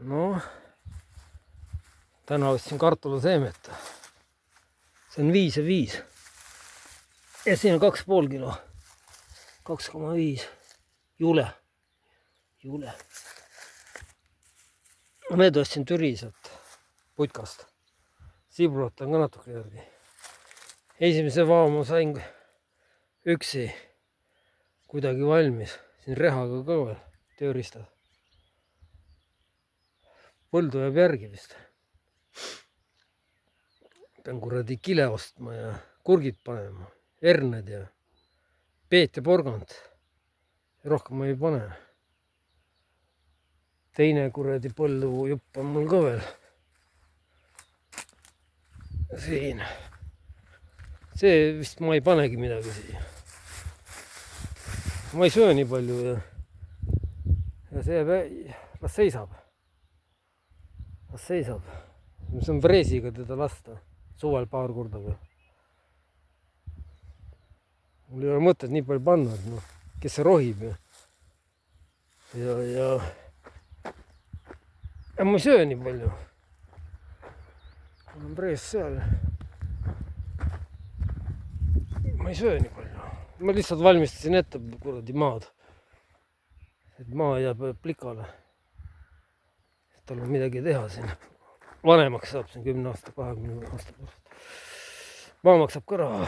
noh, täna ostsin kartulaseemet. See on 5 ja 5. Ja siin on 2,5 kilo. 2,5. Jule. Need ostsin Türi sealt putkast. Siblat on ka natuke järgi. Esimese vao ma sain üksi kuidagi valmis. Siin rehaga ka veel tööriistad. Põldu jääb järgi vist. Pean kuradi kile ostma ja kurgid panema. Herned ja peet ja porgand. Rohkem ma ei pane. Teine kuradi põldu jupp on mul ka veel. Siin. See vist ma ei panegi midagi siia. Ma ei söö nii palju ja see las seisab. See on freesiga teda lasta. Suvel paar korda või. Mul ei ole mõtet nii palju panna, et noh, kes see rohib ja ma ei söö nii palju. Mul on prees seal. Ma ei söö nii palju. Ma lihtsalt valmistasin ette kuradi maad. Et maa jääb plikale. Tal on midagi teha siin. Vanemaks saab siin 10 aasta, 20 aasta pärast. Maa maksab ka raha.